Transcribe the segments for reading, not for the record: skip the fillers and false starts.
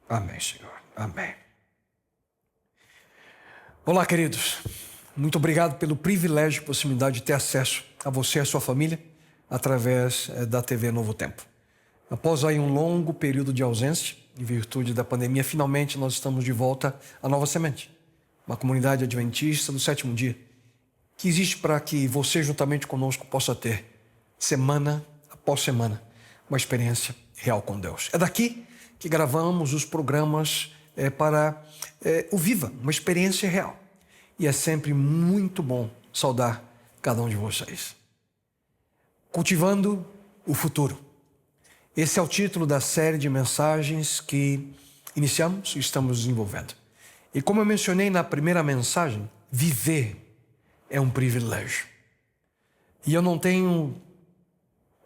Amém, Senhor. Amém. Olá, queridos. Muito obrigado pelo privilégio e possibilidade de ter acesso a você e a sua família através da TV Novo Tempo. Após aí um longo período de ausência, em virtude da pandemia, finalmente nós estamos de volta à Nova Semente, uma comunidade adventista do sétimo dia, que existe para que você, juntamente conosco, possa ter, semana após semana, uma experiência real com Deus. É daqui que gravamos os programas para o Viva, uma experiência real. E é sempre muito bom saudar cada um de vocês. Cultivando o futuro. Esse é o título da série de mensagens que iniciamos e estamos desenvolvendo. E como eu mencionei na primeira mensagem, viver é um privilégio. E eu não tenho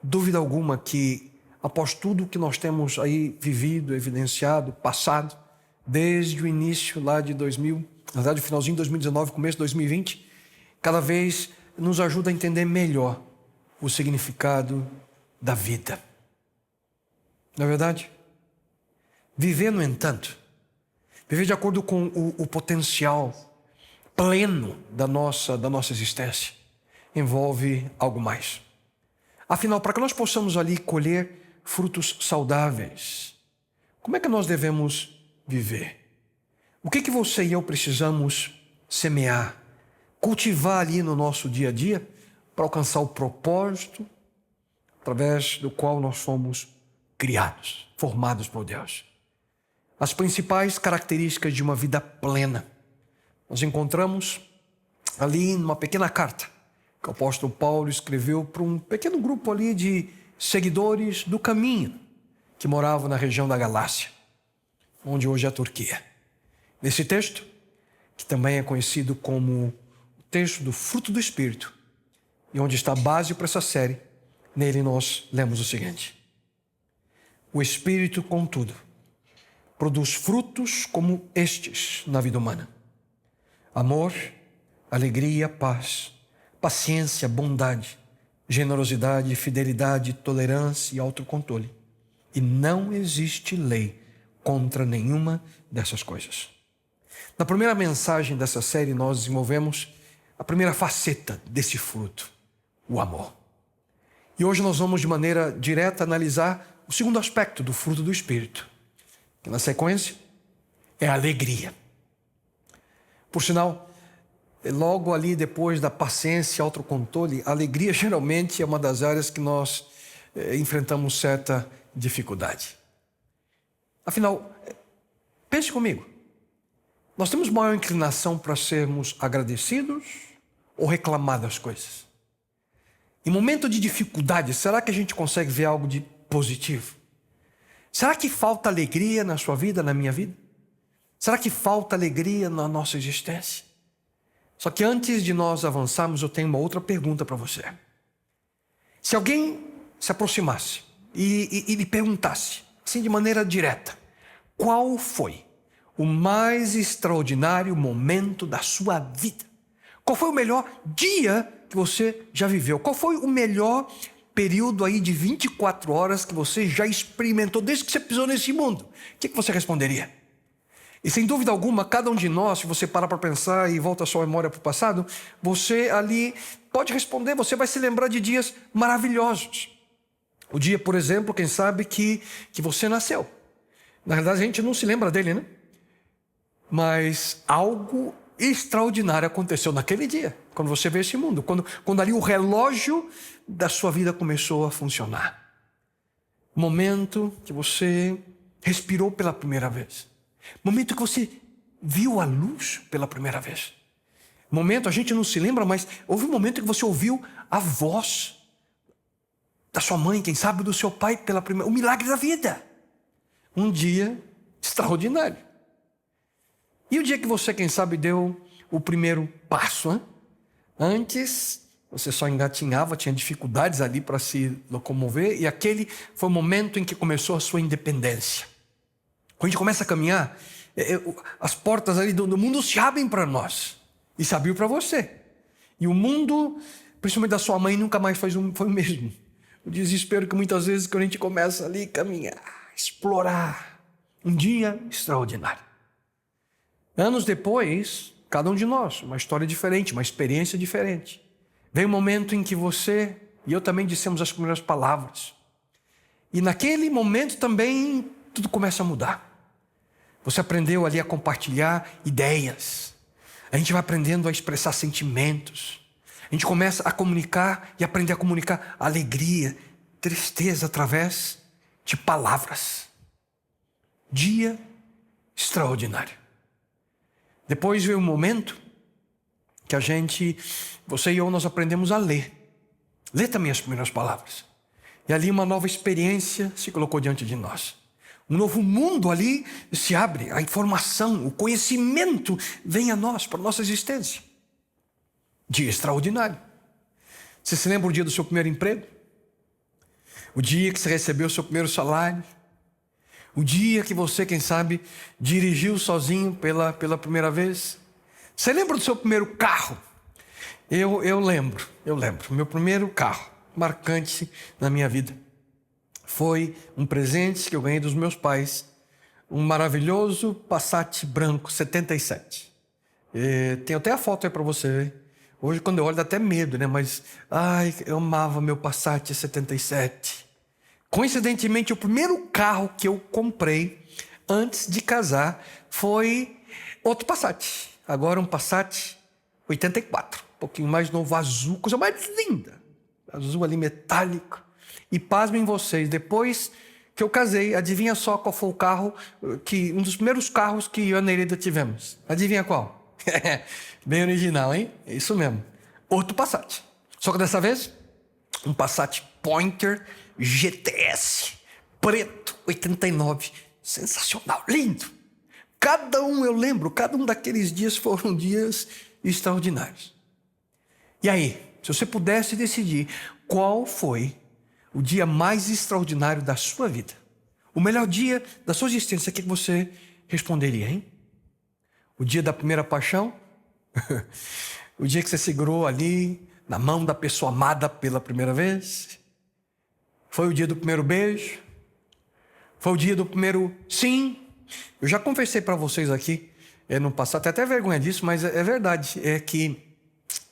dúvida alguma que, após tudo que nós temos aí vivido, evidenciado, passado, desde o início lá de 2000, na verdade o finalzinho de 2019, começo de 2020, cada vez nos ajuda a entender melhor o significado da vida. Não é verdade? Viver, no entanto, viver de acordo com o potencial pleno da nossa existência, envolve algo mais. Afinal, para que nós possamos ali colher frutos saudáveis, como é que nós devemos viver? O que você e eu precisamos semear, cultivar ali no nosso dia a dia para alcançar o propósito através do qual nós fomos criados, formados por Deus? As principais características de uma vida plena nós encontramos ali numa pequena carta que o apóstolo Paulo escreveu para um pequeno grupo ali de seguidores do caminho que moravam na região da Galácia, onde hoje é a Turquia. Nesse texto, que também é conhecido como o texto do fruto do Espírito, e onde está a base para essa série, nele nós lemos o seguinte: o Espírito, contudo, produz frutos como estes na vida humana: amor, alegria, paz, paciência, bondade, generosidade, fidelidade, tolerância e autocontrole. E não existe lei contra nenhuma dessas coisas. Na primeira mensagem dessa série, nós desenvolvemos a primeira faceta desse fruto, o amor. E hoje nós vamos de maneira direta analisar o segundo aspecto do fruto do Espírito, que na sequência é a alegria. Por sinal, logo ali depois da paciência e autocontrole, a alegria geralmente é uma das áreas que nós enfrentamos certa dificuldade. Afinal, pense comigo, nós temos maior inclinação para sermos agradecidos ou reclamar das coisas? Em momento de dificuldade, será que a gente consegue ver algo de positivo? Será que falta alegria na sua vida, na minha vida? Será que falta alegria na nossa existência? Só que antes de nós avançarmos, eu tenho uma outra pergunta para você. Se alguém se aproximasse e lhe perguntasse, assim de maneira direta, qual foi o mais extraordinário momento da sua vida? Qual foi o melhor dia que você já viveu? Qual foi o melhor período aí de 24 horas que você já experimentou desde que você pisou nesse mundo? O que você responderia? E sem dúvida alguma, cada um de nós, se você parar para pensar e volta a sua memória para o passado, você ali pode responder, você vai se lembrar de dias maravilhosos. O dia, por exemplo, quem sabe que você nasceu. Na verdade, a gente não se lembra dele, né? Mas algo extraordinário aconteceu naquele dia, quando você veio esse mundo, quando ali o relógio da sua vida começou a funcionar. Momento que você respirou pela primeira vez. Momento que você viu a luz pela primeira vez. Momento, a gente não se lembra, mas houve um momento que você ouviu a voz da sua mãe, quem sabe do seu pai pela primeira vez. O milagre da vida. Um dia extraordinário. E o dia que você, quem sabe, deu o primeiro passo, hein? Antes, você só engatinhava, tinha dificuldades ali para se locomover, e aquele foi o momento em que começou a sua independência. Quando a gente começa a caminhar, as portas ali do mundo se abrem para nós. E se abriu para você. E o mundo, principalmente da sua mãe, nunca mais foi o mesmo. O desespero que muitas vezes, quando a gente começa ali a caminhar, explorar, Um dia extraordinário. Anos depois, cada um de nós, uma história diferente, uma experiência diferente. Vem um momento em que você e eu também dissemos as primeiras palavras. E naquele momento também tudo começa a mudar. Você aprendeu ali a compartilhar ideias. A gente vai aprendendo a expressar sentimentos. A gente começa a comunicar e aprender a comunicar alegria, tristeza através de palavras. Dia extraordinário. Depois veio um momento que você e eu, nós aprendemos a ler. Ler também as primeiras palavras. E ali uma nova experiência se colocou diante de nós. Um novo mundo ali se abre, a informação, o conhecimento vem a nós, para a nossa existência. Dia extraordinário. Você se lembra o dia do seu primeiro emprego? O dia que você recebeu o seu primeiro salário? O dia que você, quem sabe, dirigiu sozinho pela primeira vez? Você lembra do seu primeiro carro? Eu lembro. Meu primeiro carro, marcante na minha vida, foi um presente que eu ganhei dos meus pais, um maravilhoso Passat branco 77. Tem até a foto aí para você ver. Hoje, quando eu olho, dá até medo, né? Mas, eu amava meu Passat 77. Coincidentemente, o primeiro carro que eu comprei antes de casar foi outro Passat. Agora um Passat 84, um pouquinho mais novo, azul, coisa mais linda. Azul ali, metálico. E pasmem vocês, depois que eu casei, adivinha só qual foi o carro, um dos primeiros carros que eu e a Nereida tivemos. Adivinha qual? Bem original, hein? É isso mesmo. Outro Passat. Só que dessa vez, um Passat Pointer GTS, preto, 89. Sensacional, lindo. Cada um daqueles dias foram dias extraordinários. E aí, se você pudesse decidir qual foi o dia mais extraordinário da sua vida, o melhor dia da sua existência, o que você responderia, hein? O dia da primeira paixão? O dia que você segurou ali na mão da pessoa amada pela primeira vez? Foi o dia do primeiro beijo? Foi o dia do primeiro sim? Eu já confessei para vocês aqui no passado, tenho até vergonha disso, mas é verdade, é que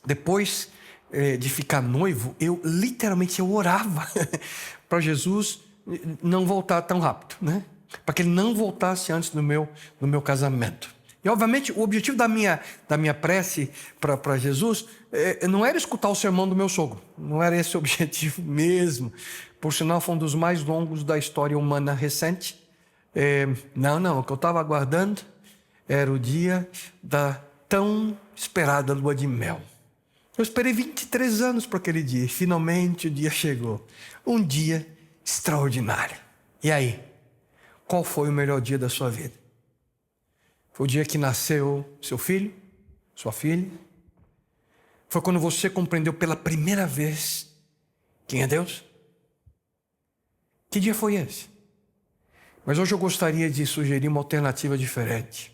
depois de ficar noivo, eu orava para Jesus não voltar tão rápido, né? Para que ele não voltasse antes do meu casamento. E obviamente o objetivo da minha prece para Jesus não era escutar o sermão do meu sogro, não era esse o objetivo mesmo. Por sinal, foi um dos mais longos da história humana recente. Não, o que eu estava aguardando era o dia da tão esperada lua de mel. Eu esperei 23 anos para aquele dia e finalmente o dia chegou. Um dia extraordinário. E aí, qual foi o melhor dia da sua vida? Foi o dia que nasceu seu filho, sua filha? Foi quando você compreendeu pela primeira vez quem é Deus? Que dia foi esse? Mas hoje eu gostaria de sugerir uma alternativa diferente.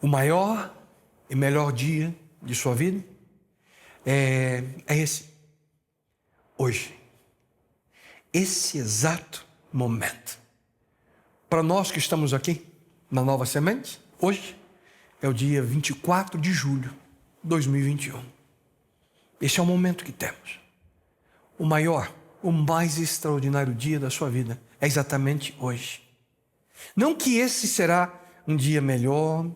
O maior e melhor dia de sua vida é esse. Hoje. Esse exato momento. Para nós que estamos aqui na Nova Semente, hoje é o dia 24 de julho de 2021. Esse é o momento que temos. O maior, o mais extraordinário dia da sua vida é exatamente hoje. Não que esse será um dia melhor,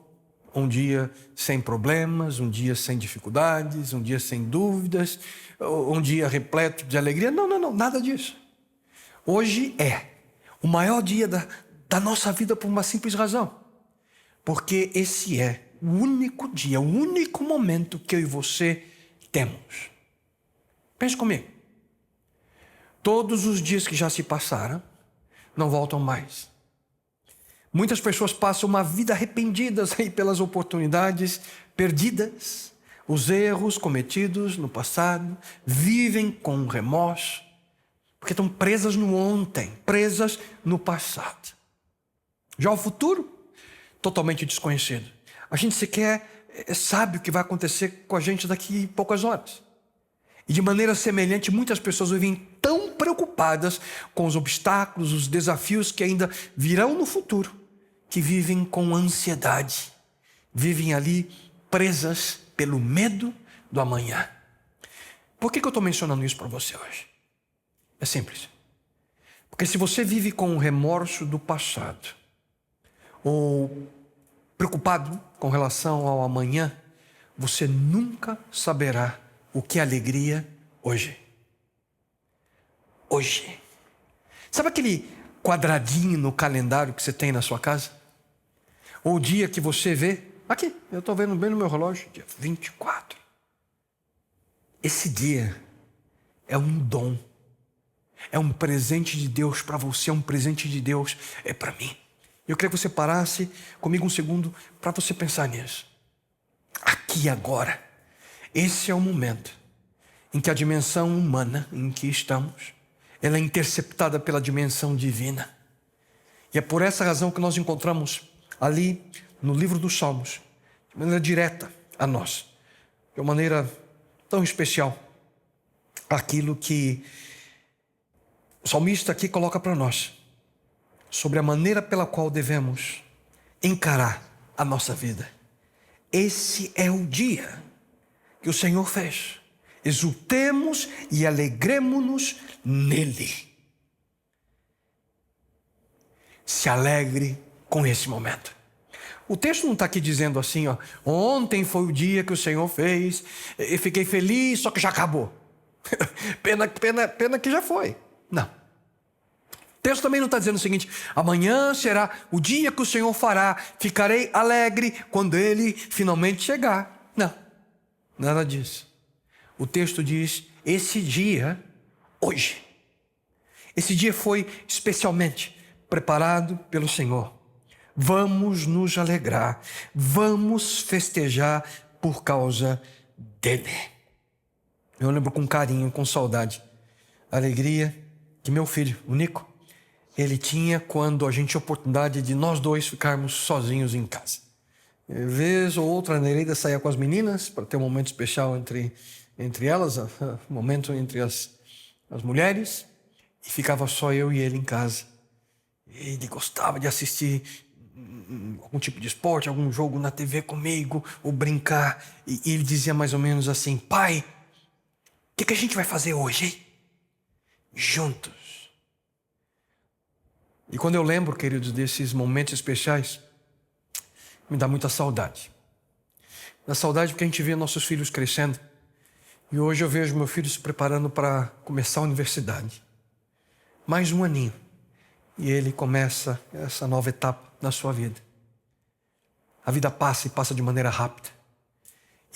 um dia sem problemas, um dia sem dificuldades, um dia sem dúvidas, um dia repleto de alegria. Não, nada disso. Hoje é o maior dia da nossa vida por uma simples razão. Porque esse é o único dia, o único momento que eu e você temos. Pense comigo. Todos os dias que já se passaram não voltam mais. Muitas pessoas passam uma vida arrependidas aí pelas oportunidades perdidas, os erros cometidos no passado, vivem com remorso, porque estão presas no ontem, presas no passado. Já o futuro, totalmente desconhecido. A gente sequer sabe o que vai acontecer com a gente daqui a poucas horas. E de maneira semelhante, muitas pessoas vivem tão preocupadas preocupadas com os obstáculos, os desafios que ainda virão no futuro, que vivem com ansiedade, vivem ali presas pelo medo do amanhã. Por que eu estou mencionando isso para você hoje? É simples. Porque se você vive com o remorso do passado, ou preocupado com relação ao amanhã, você nunca saberá o que é alegria hoje. Hoje. Sabe aquele quadradinho no calendário que você tem na sua casa? Ou o dia que você vê? Aqui, eu estou vendo bem no meu relógio, dia 24. Esse dia é um dom. É um presente de Deus para você, é um presente de Deus para mim. Eu queria que você parasse comigo um segundo para você pensar nisso. Aqui agora, esse é o momento em que a dimensão humana em que estamos, ela é interceptada pela dimensão divina. E é por essa razão que nós encontramos ali no livro dos Salmos, de maneira direta a nós, de uma maneira tão especial, aquilo que o salmista aqui coloca para nós, sobre a maneira pela qual devemos encarar a nossa vida. Esse é o dia que o Senhor fez. Exultemos e alegremo-nos nele. Se alegre com esse momento. O texto não está aqui dizendo assim, ontem foi o dia que o Senhor fez, eu fiquei feliz, só que já acabou. Pena que já foi. Não. O texto também não está dizendo o seguinte, amanhã será o dia que o Senhor fará, ficarei alegre quando Ele finalmente chegar. Não, nada disso. O texto diz, esse dia, hoje. Esse dia foi especialmente preparado pelo Senhor. Vamos nos alegrar, vamos festejar por causa dele. Eu lembro com carinho, com saudade, a alegria que meu filho, o Nico, ele tinha quando a gente tinha a oportunidade de nós dois ficarmos sozinhos em casa. Vez ou outra, a Nereida saía com as meninas para ter um momento especial entre elas, um momento entre as mulheres, e ficava só eu e ele em casa. Ele gostava de assistir algum tipo de esporte, algum jogo na TV comigo, ou brincar, e ele dizia mais ou menos assim, pai, o que a gente vai fazer hoje, hein? Juntos. E quando eu lembro, queridos, desses momentos especiais, me dá muita saudade. Dá saudade porque a gente vê nossos filhos crescendo. E hoje eu vejo meu filho se preparando para começar a universidade. Mais um aninho. E ele começa essa nova etapa na sua vida. A vida passa e passa de maneira rápida.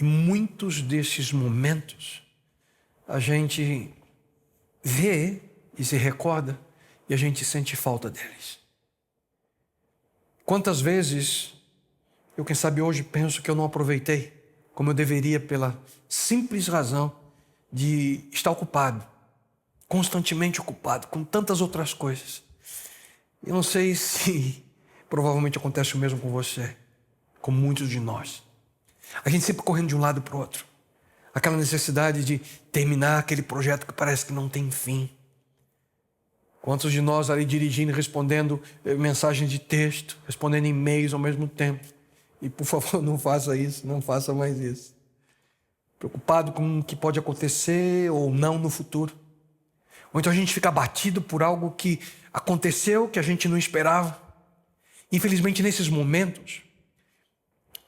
E muitos desses momentos a gente vê e se recorda e a gente sente falta deles. Quantas vezes eu, quem sabe, hoje penso que eu não aproveitei como eu deveria pela simples razão de estar ocupado, constantemente ocupado, com tantas outras coisas. Eu não sei se provavelmente acontece o mesmo com você, com muitos de nós. A gente sempre correndo de um lado para o outro. Aquela necessidade de terminar aquele projeto que parece que não tem fim. Quantos de nós ali dirigindo e respondendo mensagens de texto, respondendo e-mails ao mesmo tempo. E por favor, não faça isso, não faça mais isso. Preocupado com o que pode acontecer ou não no futuro. Ou então a gente fica abatido por algo que aconteceu, que a gente não esperava. Infelizmente, nesses momentos,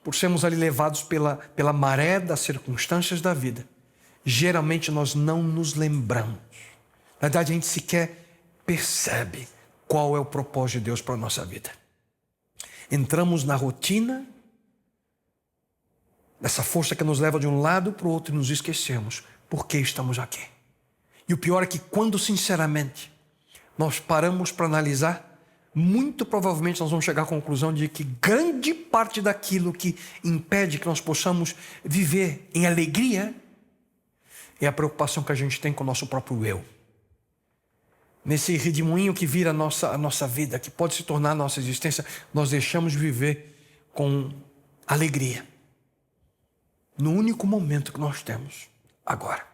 por sermos ali levados pela maré das circunstâncias da vida, geralmente nós não nos lembramos. Na verdade, a gente sequer percebe qual é o propósito de Deus para a nossa vida. Entramos na rotina, dessa força que nos leva de um lado para o outro e nos esquecemos por que estamos aqui. E o pior é que quando sinceramente nós paramos para analisar, muito provavelmente nós vamos chegar à conclusão de que grande parte daquilo que impede que nós possamos viver em alegria é a preocupação que a gente tem com o nosso próprio eu. Nesse redemoinho que vira a nossa vida, que pode se tornar a nossa existência, nós deixamos de viver com alegria. No único momento que nós temos, agora.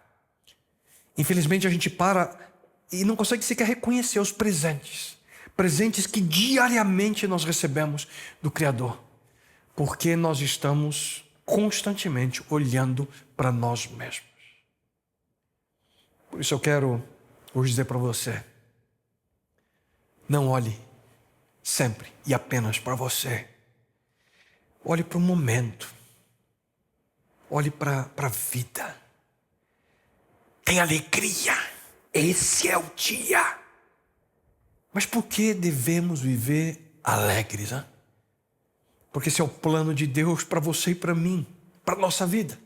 Infelizmente a gente para e não consegue sequer reconhecer os presentes. Presentes que diariamente nós recebemos do Criador. Porque nós estamos constantemente olhando para nós mesmos. Por isso eu quero hoje dizer para você: não olhe sempre e apenas para você. Olhe para o momento. Olhe para a vida. Tenha alegria. Esse é o dia. Mas por que devemos viver alegres? Hein? Porque esse é o plano de Deus para você e para mim, para a nossa vida.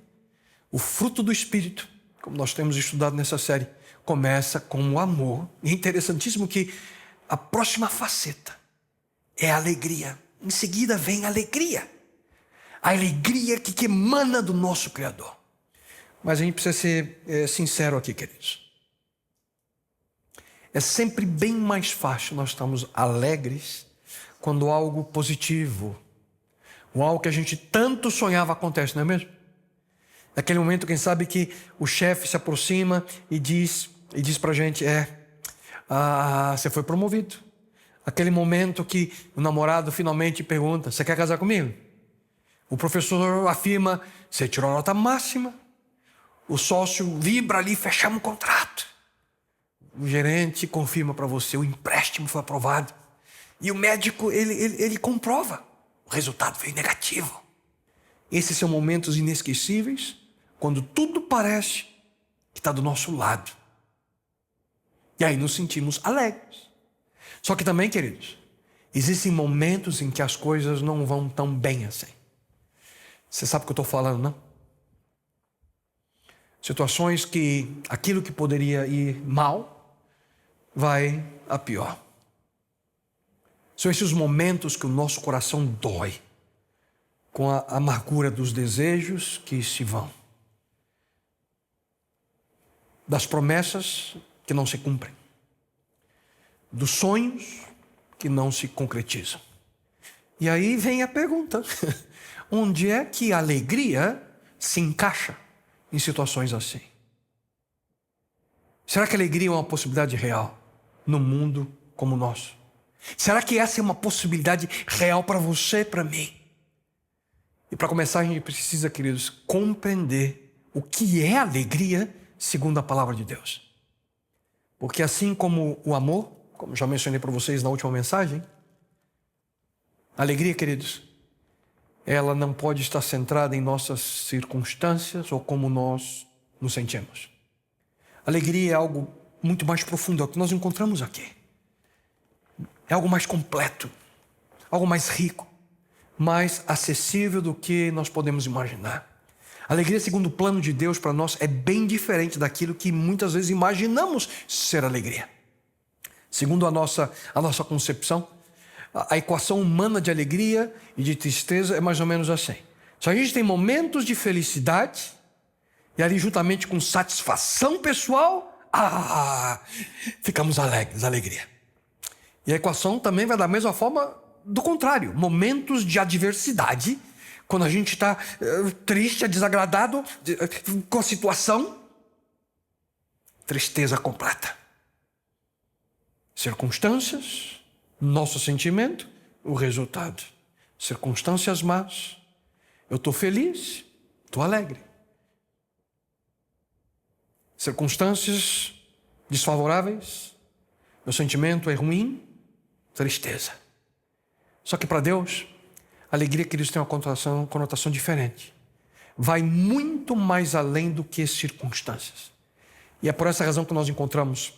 O fruto do Espírito, como nós temos estudado nessa série, começa com o amor. E é interessantíssimo que a próxima faceta é a alegria. Em seguida vem a alegria. A alegria que emana do nosso Criador. Mas a gente precisa ser sincero aqui, queridos. É sempre bem mais fácil nós estarmos alegres quando algo positivo, ou algo que a gente tanto sonhava acontece, não é mesmo? Naquele momento, quem sabe que o chefe se aproxima e diz pra gente, você foi promovido. Aquele momento que o namorado finalmente pergunta, você quer casar comigo? O professor afirma, você tirou a nota máxima. O sócio vibra ali, fechamos o contrato. O gerente confirma para você, o empréstimo foi aprovado. E o médico, ele comprova. O resultado veio negativo. Esses são momentos inesquecíveis, quando tudo parece que está do nosso lado. E aí nos sentimos alegres. Só que também, queridos, existem momentos em que as coisas não vão tão bem assim. Você sabe o que eu estou falando, não? Situações que aquilo que poderia ir mal, vai a pior. São esses momentos que o nosso coração dói, com a amargura dos desejos que se vão, das promessas que não se cumprem, dos sonhos que não se concretizam. E aí vem a pergunta, onde é que a alegria se encaixa em situações assim? Será que a alegria é uma possibilidade real num mundo como o nosso? Será que essa é uma possibilidade real para você e para mim? E para começar, a gente precisa, queridos, compreender o que é alegria segundo a palavra de Deus. Porque assim como o amor, como já mencionei para vocês na última mensagem, a alegria, queridos, ela não pode estar centrada em nossas circunstâncias ou como nós nos sentimos. Alegria é algo muito mais profundo, é o que nós encontramos aqui. É algo mais completo, algo mais rico, mais acessível do que nós podemos imaginar. A alegria, segundo o plano de Deus para nós, é bem diferente daquilo que muitas vezes imaginamos ser alegria. Segundo a nossa concepção, a equação humana de alegria e de tristeza é mais ou menos assim. Se a gente tem momentos de felicidade, e ali juntamente com satisfação pessoal, ficamos alegres, alegria. E a equação também vai da mesma forma do contrário. Momentos de adversidade, quando a gente está triste, desagradado com a situação, tristeza completa. Circunstâncias, nosso sentimento, o resultado. Circunstâncias más, eu estou feliz, estou alegre. Circunstâncias desfavoráveis, meu sentimento é ruim, tristeza. Só que para Deus, a alegria, queridos, tem uma conotação diferente. Vai muito mais além do que circunstâncias. E é por essa razão que nós encontramos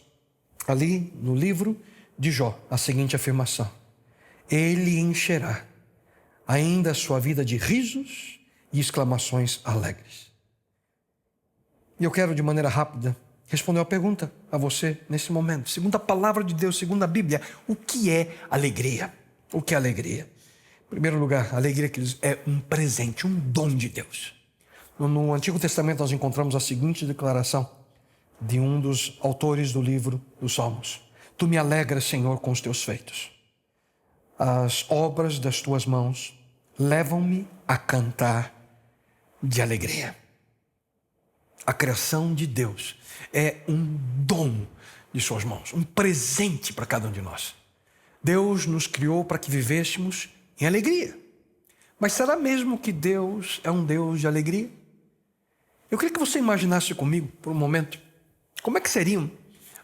ali no livro de Jó a seguinte afirmação: Ele encherá ainda a sua vida de risos e exclamações alegres. E eu quero, de maneira rápida, responder uma pergunta a você nesse momento. Segundo a palavra de Deus, segundo a Bíblia, o que é alegria? O que é alegria? Em primeiro lugar, a alegria, queridos, é um presente, um dom de Deus. No Antigo Testamento nós encontramos a seguinte declaração de um dos autores do livro dos Salmos: Tu me alegras, Senhor, com os teus feitos. As obras das tuas mãos levam-me a cantar de alegria. A criação de Deus é um dom de suas mãos, um presente para cada um de nós. Deus nos criou para que vivêssemos em alegria. Mas será mesmo que Deus é um Deus de alegria? Eu queria que você imaginasse comigo, por um momento, como é que seriam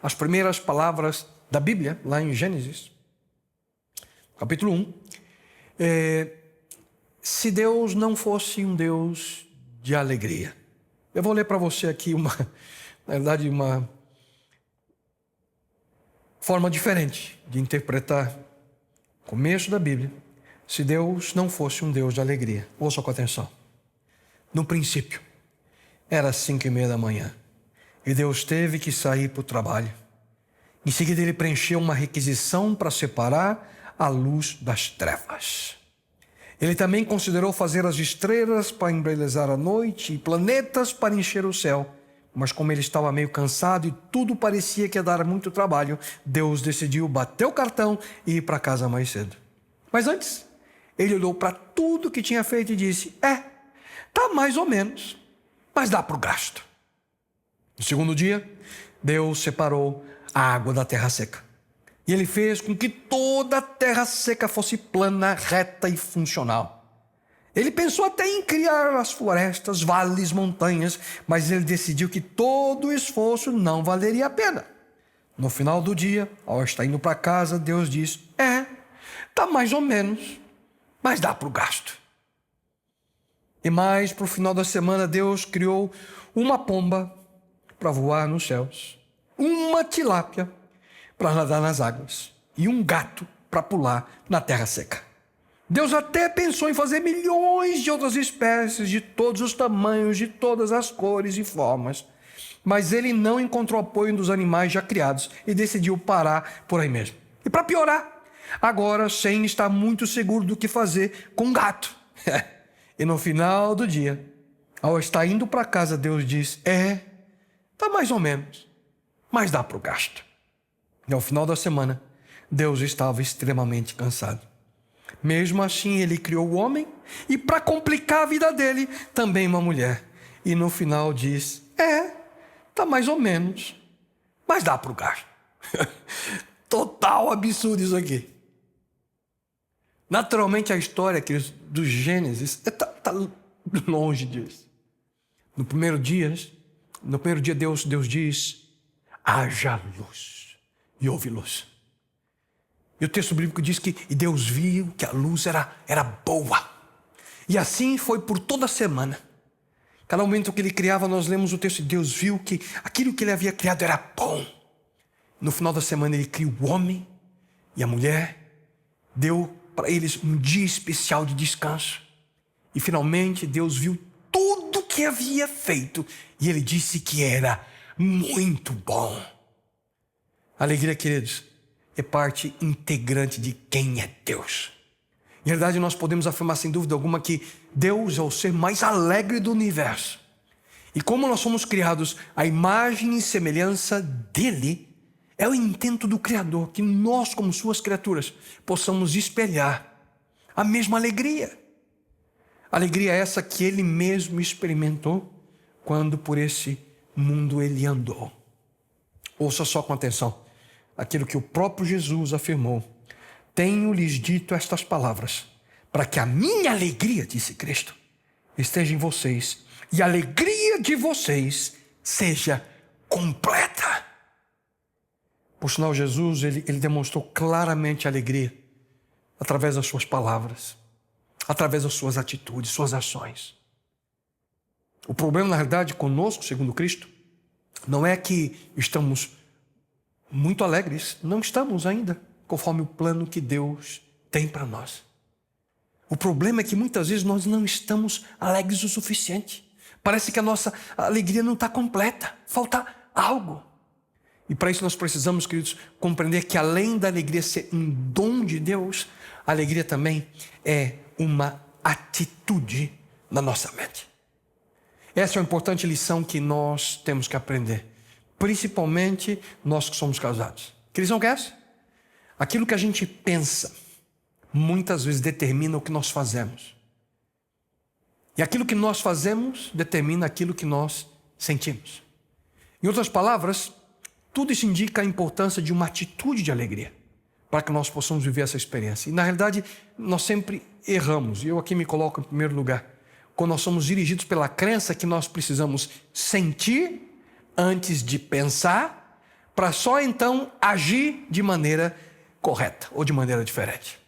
as primeiras palavras da Bíblia, lá em Gênesis, capítulo 1, se Deus não fosse um Deus de alegria. Eu vou ler para você aqui na verdade, uma forma diferente de interpretar o começo da Bíblia. Se Deus não fosse um Deus de alegria. Ouça com atenção. No princípio, era 5:30 da manhã, e Deus teve que sair para o trabalho. Em seguida, ele preencheu uma requisição para separar a luz das trevas. Ele também considerou fazer as estrelas para embelezar a noite e planetas para encher o céu. Mas como ele estava meio cansado e tudo parecia que ia dar muito trabalho, Deus decidiu bater o cartão e ir para casa mais cedo. Mas antes, ele olhou para tudo que tinha feito e disse: tá mais ou menos, mas dá para o gasto. No segundo dia, Deus separou a água da terra seca. E ele fez com que toda a terra seca fosse plana, reta e funcional. Ele pensou até em criar as florestas, vales, montanhas, mas ele decidiu que todo o esforço não valeria a pena. No final do dia, ao estar indo para casa, Deus disse: tá mais ou menos, mas dá para o gasto. E mais para o final da semana, Deus criou uma pomba para voar nos céus, uma tilápia para nadar nas águas e um gato para pular na terra seca. Deus até pensou em fazer milhões de outras espécies, de todos os tamanhos, de todas as cores e formas, mas ele não encontrou apoio dos animais já criados e decidiu parar por aí mesmo. E para piorar, agora Sem está muito seguro do que fazer com o gato. E no final do dia, ao estar indo para casa, Deus diz: tá mais ou menos, mas dá para o gasto. E ao final da semana, Deus estava extremamente cansado. Mesmo assim, ele criou o homem e, para complicar a vida dele, também uma mulher. E no final diz: tá mais ou menos, mas dá para o gasto. Total absurdo isso aqui. Naturalmente, a história do Gênesis está longe disso. No primeiro dia, Deus diz: haja luz. E houve luz. E o texto bíblico diz que Deus viu que a luz era boa. E assim foi por toda a semana. Cada momento que ele criava, nós lemos o texto, e Deus viu que aquilo que ele havia criado era bom. No final da semana, ele criou o homem e a mulher, deu para eles um dia especial de descanso. E finalmente, Deus viu tudo que havia feito e ele disse que era muito bom. Alegria, queridos, é parte integrante de quem é Deus. Em verdade, nós podemos afirmar sem dúvida alguma que Deus é o ser mais alegre do universo. E como nós somos criados à imagem e semelhança dele, é o intento do Criador que nós, como suas criaturas, possamos espelhar a mesma alegria. Alegria essa que ele mesmo experimentou quando por esse mundo ele andou. Ouça só com atenção aquilo que o próprio Jesus afirmou: tenho-lhes dito estas palavras, para que a minha alegria, disse Cristo, esteja em vocês, e a alegria de vocês seja completa. Por sinal, Jesus, ele demonstrou claramente a alegria através das suas palavras, através das suas atitudes, suas ações. O problema, na realidade, conosco, segundo Cristo, não é que estamos muito alegres, não estamos ainda conforme o plano que Deus tem para nós. O problema é que muitas vezes nós não estamos alegres o suficiente. Parece que a nossa alegria não está completa, falta algo. E para isso nós precisamos, queridos, compreender que além da alegria ser um dom de Deus, a alegria também é uma atitude na nossa mente. Essa é uma importante lição que nós temos que aprender, principalmente nós que somos casados. Que lição que é essa? Aquilo que a gente pensa, muitas vezes determina o que nós fazemos. E aquilo que nós fazemos determina aquilo que nós sentimos. Em outras palavras, Tudo isso indica a importância de uma atitude de alegria para que nós possamos viver essa experiência. E, na realidade, nós sempre erramos. E eu aqui me coloco em primeiro lugar. Quando nós somos dirigidos pela crença que nós precisamos sentir antes de pensar, para só então agir de maneira correta ou de maneira diferente.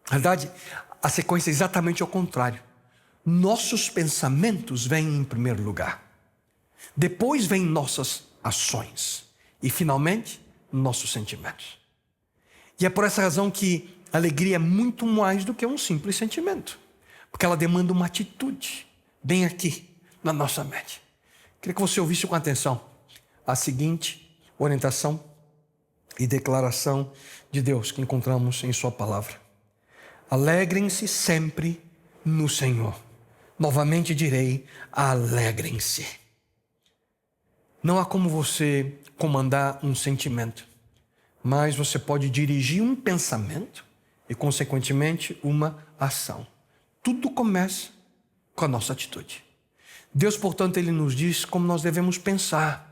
Na verdade, a sequência é exatamente ao contrário. Nossos pensamentos vêm em primeiro lugar. Depois vêm nossas ações. E, finalmente, nossos sentimentos. E é por essa razão que a alegria é muito mais do que um simples sentimento. Porque ela demanda uma atitude, bem aqui, na nossa mente. Queria que você ouvisse com atenção a seguinte orientação e declaração de Deus que encontramos em sua palavra. Alegrem-se sempre no Senhor. Novamente direi, alegrem-se. Não há como você comandar um sentimento, mas você pode dirigir um pensamento e, consequentemente, uma ação. Tudo começa com a nossa atitude. Deus, portanto, Ele nos diz como nós devemos pensar,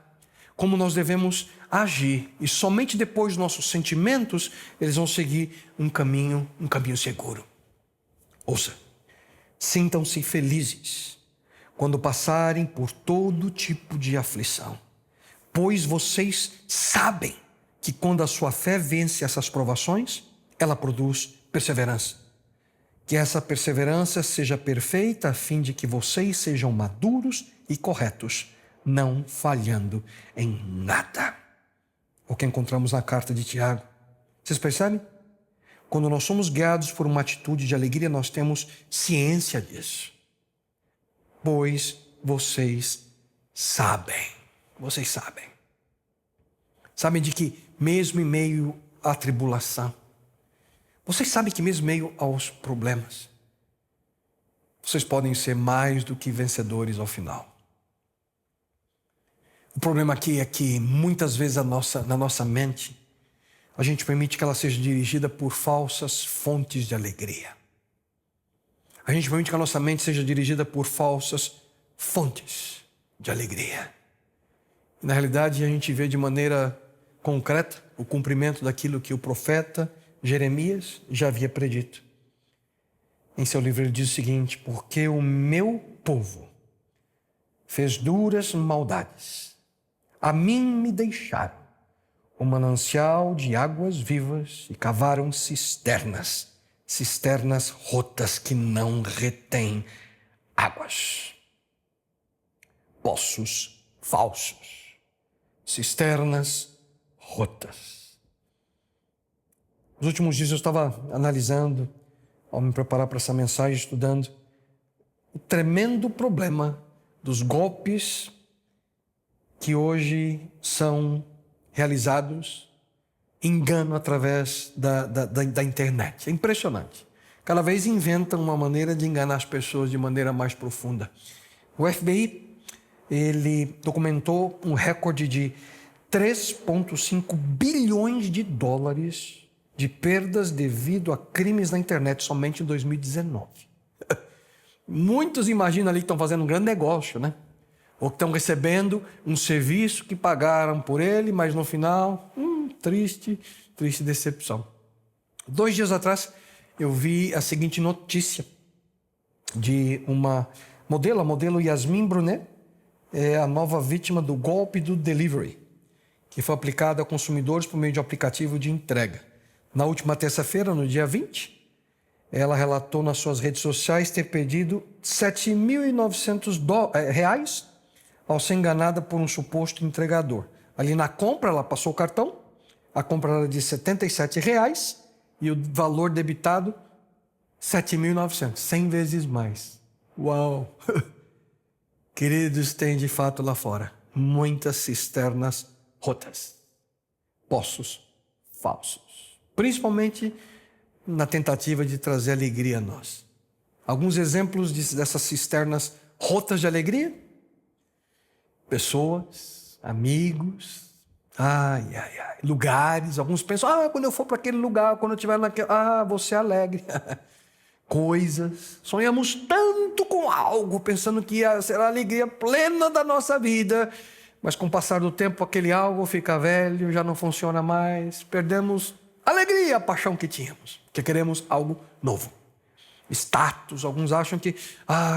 como nós devemos agir. E somente depois dos nossos sentimentos, eles vão seguir um caminho seguro. Ouça, sintam-se felizes quando passarem por todo tipo de aflição, pois vocês sabem que quando a sua fé vence essas provações, ela produz perseverança. Que essa perseverança seja perfeita a fim de que vocês sejam maduros e corretos, não falhando em nada. O que encontramos na carta de Tiago. Vocês percebem? Quando nós somos guiados por uma atitude de alegria, nós temos ciência disso. Pois vocês sabem. Vocês sabem. Sabem de que mesmo em meio à tribulação, vocês sabem que mesmo em meio aos problemas, vocês podem ser mais do que vencedores ao final. O problema aqui é que muitas vezes na nossa mente, a gente permite que ela seja dirigida por falsas fontes de alegria. A gente permite que a nossa mente seja dirigida por falsas fontes de alegria. Na realidade, a gente vê de maneira concreta o cumprimento daquilo que o profeta Jeremias já havia predito. Em seu livro ele diz o seguinte: porque o meu povo fez duras maldades, a mim me deixaram o manancial de águas vivas e cavaram cisternas rotas que não retêm águas. Poços falsos, cisternas rotas. Nos últimos dias eu estava analisando, ao me preparar para essa mensagem, estudando o tremendo problema dos golpes que hoje são realizados, engano através da internet. É impressionante. Cada vez inventam uma maneira de enganar as pessoas de maneira mais profunda. O FBI, ele documentou um recorde de 3,5 bilhões de dólares de perdas devido a crimes na internet somente em 2019. Muitos imaginam ali que estão fazendo um grande negócio, né? Ou que estão recebendo um serviço que pagaram por ele, mas no final, triste decepção. 2 dias atrás, eu vi a seguinte notícia de uma modelo, a modelo Yasmin Brunet, é a nova vítima do golpe do delivery, que foi aplicado a consumidores por meio de aplicativo de entrega. Na última terça-feira, no dia 20, ela relatou nas suas redes sociais ter perdido R$7.900 ao ser enganada por um suposto entregador. Ali na compra, ela passou o cartão, a compra era de R$77 e o valor debitado, 7.900, 100 vezes mais. Uau! Queridos, tem de fato lá fora muitas cisternas rotas, poços falsos. Principalmente na tentativa de trazer alegria a nós. Alguns exemplos dessas cisternas rotas de alegria? Pessoas, amigos, lugares. Alguns pensam, quando eu for para aquele lugar, quando eu estiver naquele... vou ser alegre. Coisas. Sonhamos tanto com algo, pensando que será a alegria plena da nossa vida, Mas com o passar do tempo, aquele algo fica velho, já não funciona mais, perdemos a alegria, a paixão que tínhamos, que queremos algo novo. Status, alguns acham que,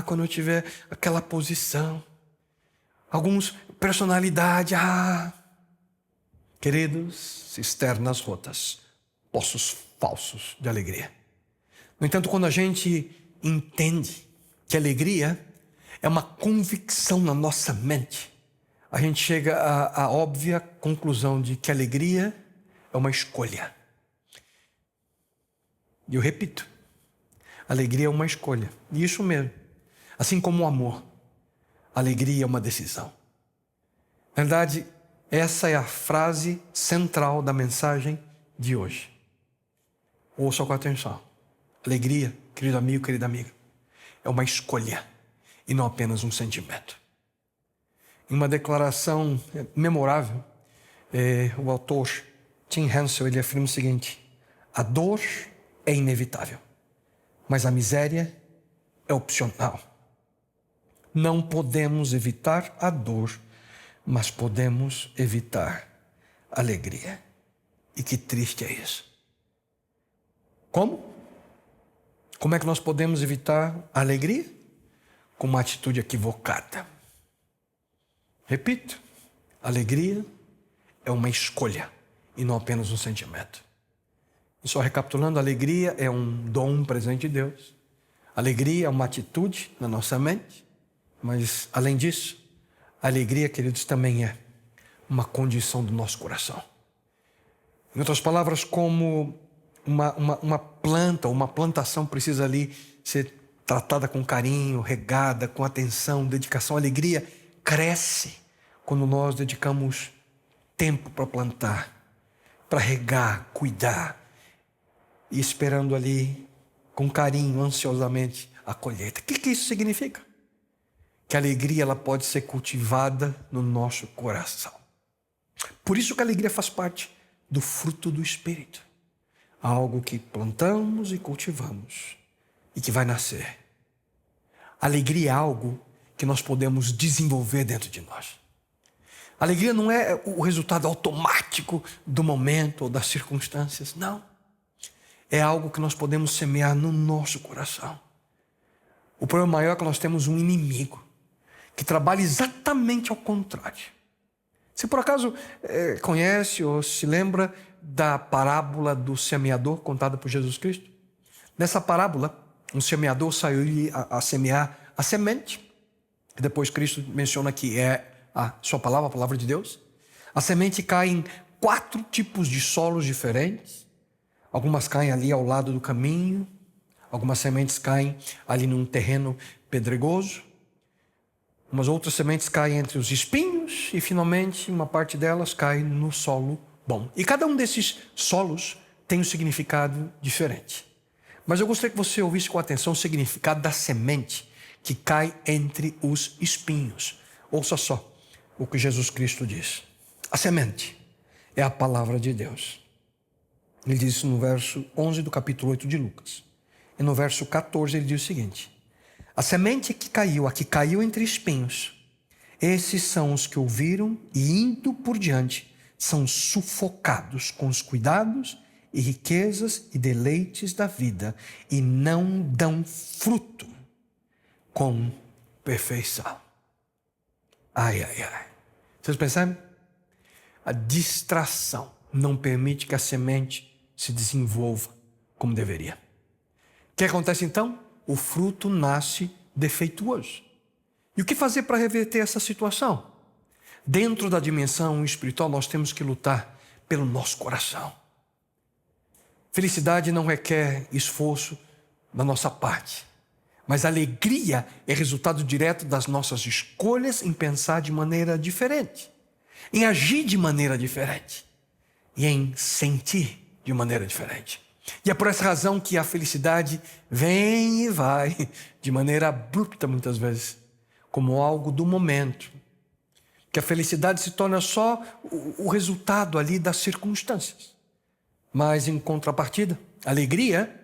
quando eu tiver aquela posição, alguns, personalidade, queridos, cisternas rotas, poços falsos de alegria. No entanto, quando a gente entende que alegria é uma convicção na nossa mente, a gente chega à óbvia conclusão de que alegria é uma escolha. E eu repito, alegria é uma escolha. E isso mesmo. Assim como o amor, alegria é uma decisão. Na verdade, essa é a frase central da mensagem de hoje. Ouça com atenção. Alegria, querido amigo, querida amiga, é uma escolha e não apenas um sentimento. Em uma declaração memorável, o autor Tim Hansel, ele afirma o seguinte: a dor é inevitável, mas a miséria é opcional. Não podemos evitar a dor, mas podemos evitar a alegria. E que triste é isso. Como? Como é que nós podemos evitar a alegria? Com uma atitude equivocada. Repito, alegria é uma escolha e não apenas um sentimento. E só recapitulando, alegria é um dom, um presente de Deus. Alegria é uma atitude na nossa mente, mas além disso, a alegria, queridos, também é uma condição do nosso coração. Em outras palavras, como uma planta, uma plantação precisa ali ser tratada com carinho, regada, com atenção, dedicação. A alegria cresce quando nós dedicamos tempo para plantar, para regar, cuidar e esperando ali com carinho, ansiosamente, a colheita. O que isso significa? Que a alegria ela pode ser cultivada no nosso coração. Por isso que a alegria faz parte do fruto do Espírito. Algo que plantamos e cultivamos e que vai nascer. A alegria é algo que nós podemos desenvolver dentro de nós. A alegria não é o resultado automático do momento ou das circunstâncias, não. É algo que nós podemos semear no nosso coração. O problema maior é que nós temos um inimigo que trabalha exatamente ao contrário. Você por acaso conhece ou se lembra da parábola do semeador contada por Jesus Cristo? Nessa parábola, um semeador saiu a semear a semente. E depois Cristo menciona que é a sua palavra, a palavra de Deus. A semente cai em 4 tipos de solos diferentes. Algumas caem ali ao lado do caminho. Algumas sementes caem ali num terreno pedregoso. Umas outras sementes caem entre os espinhos e, finalmente, uma parte delas cai no solo bom. E cada um desses solos tem um significado diferente. Mas eu gostaria que você ouvisse com atenção o significado da semente que cai entre os espinhos. Ouça só o que Jesus Cristo diz. A semente é a palavra de Deus. Ele diz isso no verso 11 do capítulo 8 de Lucas. E no verso 14 ele diz o seguinte: a semente que caiu entre espinhos, esses são os que ouviram e, indo por diante, são sufocados com os cuidados e riquezas e deleites da vida e não dão fruto com perfeição. Ai, ai, ai. Vocês percebem? A distração não permite que a semente se desenvolva como deveria. O que acontece então? O fruto nasce defeituoso. E o que fazer para reverter essa situação? Dentro da dimensão espiritual, nós temos que lutar pelo nosso coração. Felicidade não requer esforço da nossa parte, mas alegria é resultado direto das nossas escolhas em pensar de maneira diferente, em agir de maneira diferente e em sentir de maneira diferente. E é por essa razão que a felicidade vem e vai de maneira abrupta muitas vezes, como algo do momento. Que a felicidade se torna só o resultado ali das circunstâncias. Mas em contrapartida, a alegria,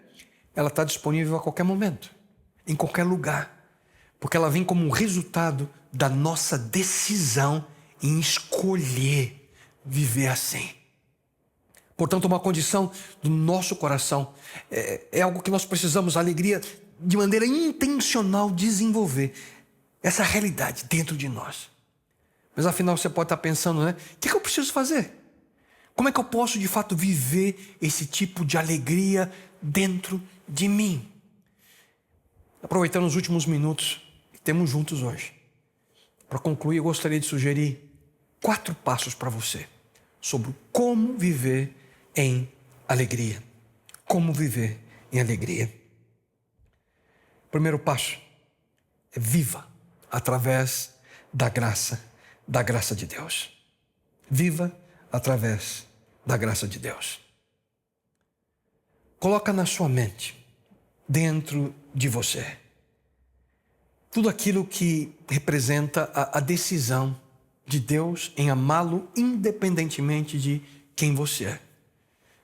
ela está disponível a qualquer momento, em qualquer lugar. Porque ela vem como um resultado da nossa decisão em escolher viver assim. Portanto, uma condição do nosso coração é algo que nós precisamos, a alegria, de maneira intencional, desenvolver essa realidade dentro de nós. Mas afinal você pode estar pensando, né? O que eu preciso fazer? Como é que eu posso de fato viver esse tipo de alegria dentro de mim? Aproveitando os últimos minutos que temos juntos hoje, para concluir, eu gostaria de sugerir 4 passos para você sobre como viver em alegria. Como viver em alegria. Primeiro passo é viva através da graça de Deus. Viva através da graça de Deus. Coloca na sua mente, dentro de você, tudo aquilo que representa a decisão de Deus em amá-lo independentemente de quem você é,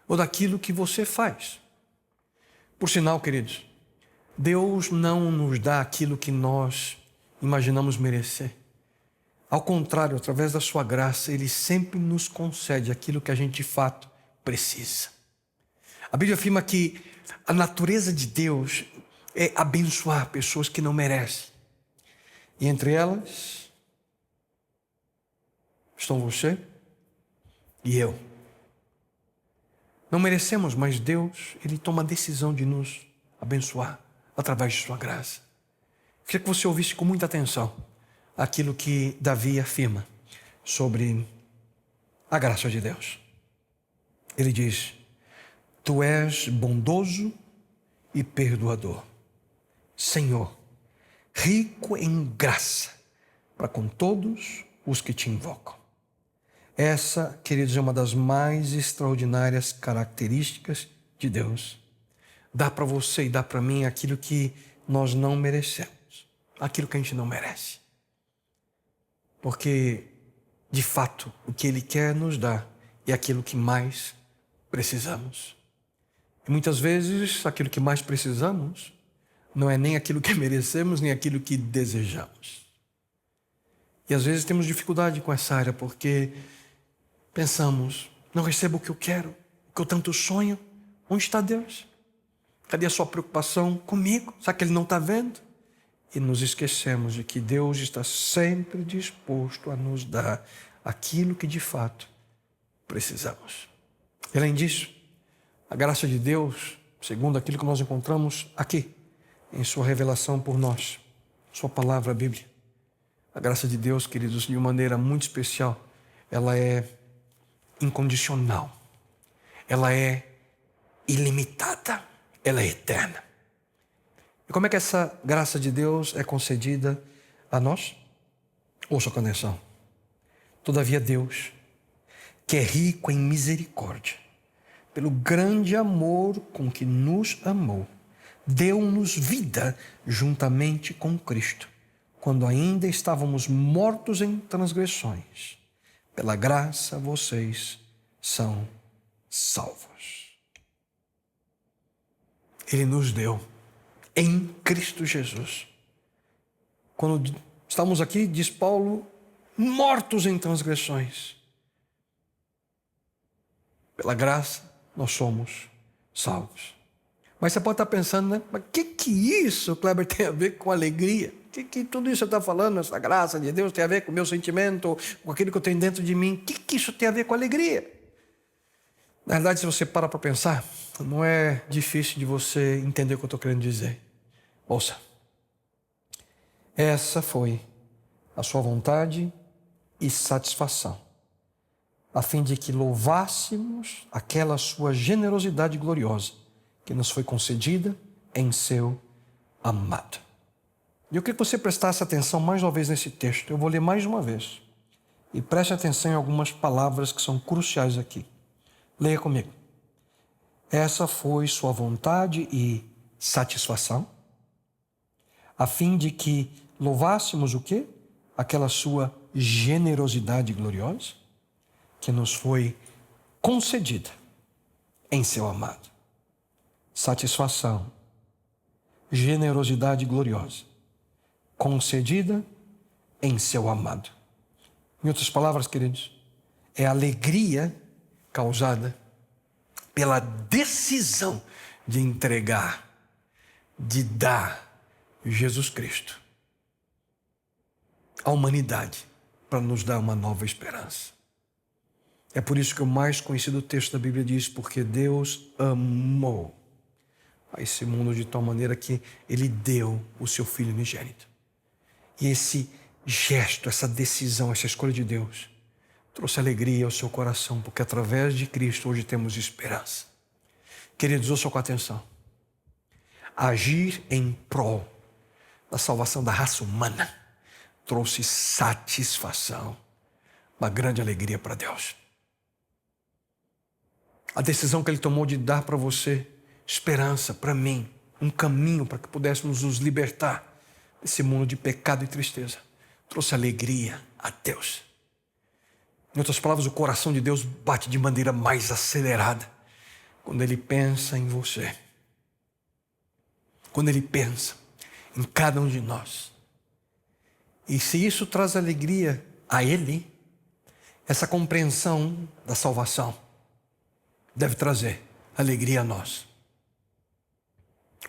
ou daquilo que você faz. Por sinal, queridos, Deus não nos dá aquilo que nós imaginamos merecer. Ao contrário, através da sua graça, Ele sempre nos concede aquilo que a gente de fato precisa. A Bíblia afirma que a natureza de Deus é abençoar pessoas que não merecem. E entre elas estão você e eu. Não merecemos, mas Deus, Ele toma a decisão de nos abençoar através de sua graça. Queria que você ouvisse com muita atenção aquilo que Davi afirma sobre a graça de Deus. Ele diz: Tu és bondoso e perdoador, Senhor, rico em graça para com todos os que te invocam. Essa, queridos, é uma das mais extraordinárias características de Deus. Dá para você e dá para mim aquilo que nós não merecemos, aquilo que a gente não merece. Porque, de fato, o que Ele quer nos dar é aquilo que mais precisamos. E muitas vezes, aquilo que mais precisamos não é nem aquilo que merecemos, nem aquilo que desejamos. E às vezes temos dificuldade com essa área, porque pensamos, não recebo o que eu quero, o que eu tanto sonho. Onde está Deus? Cadê a sua preocupação comigo? Será que Ele não está vendo? E nos esquecemos de que Deus está sempre disposto a nos dar aquilo que de fato precisamos. E além disso, a graça de Deus, segundo aquilo que nós encontramos aqui, em sua revelação por nós, sua palavra, a Bíblia. A graça de Deus, queridos, de uma maneira muito especial, ela é incondicional, ela é ilimitada, ela é eterna. E como é que essa graça de Deus é concedida a nós? Ouça com atenção. Todavia Deus, que é rico em misericórdia, pelo grande amor com que nos amou, deu-nos vida juntamente com Cristo, quando ainda estávamos mortos em transgressões. Pela graça vocês são salvos. Ele nos deu em Cristo Jesus. Quando estamos aqui, diz Paulo, mortos em transgressões. Pela graça nós somos salvos. Mas você pode estar pensando, né? Mas o que isso, Kleber, tem a ver com alegria? Que tudo isso você está falando, essa graça de Deus tem a ver com o meu sentimento, com aquilo que eu tenho dentro de mim? O que isso tem a ver com alegria? Na verdade, se você para pensar, não é difícil de você entender o que eu estou querendo dizer. Ouça. Essa foi a sua vontade e satisfação, a fim de que louvássemos aquela sua generosidade gloriosa que nos foi concedida em seu amado. E eu queria que você prestasse atenção mais uma vez nesse texto. Eu vou ler mais uma vez. E preste atenção em algumas palavras que são cruciais aqui. Leia comigo. Essa foi sua vontade e satisfação, a fim de que louvássemos o quê? Aquela sua generosidade gloriosa que nos foi concedida em seu amado. Satisfação, generosidade gloriosa, concedida em seu amado. Em outras palavras, queridos, é a alegria causada pela decisão de entregar, de dar Jesus Cristo à humanidade para nos dar uma nova esperança. É por isso que o mais conhecido texto da Bíblia diz: porque Deus amou a esse mundo de tal maneira que Ele deu o seu Filho unigênito. E esse gesto, essa decisão, essa escolha de Deus trouxe alegria ao seu coração, porque através de Cristo hoje temos esperança. Queridos, ouçam com atenção. Agir em prol da salvação da raça humana trouxe satisfação, uma grande alegria para Deus. A decisão que Ele tomou de dar para você esperança, para mim, um caminho para que pudéssemos nos libertar desse mundo de pecado e tristeza, trouxe alegria a Deus. Em outras palavras, o coração de Deus bate de maneira mais acelerada quando Ele pensa em você. Quando Ele pensa em cada um de nós. E se isso traz alegria a Ele, essa compreensão da salvação deve trazer alegria a nós.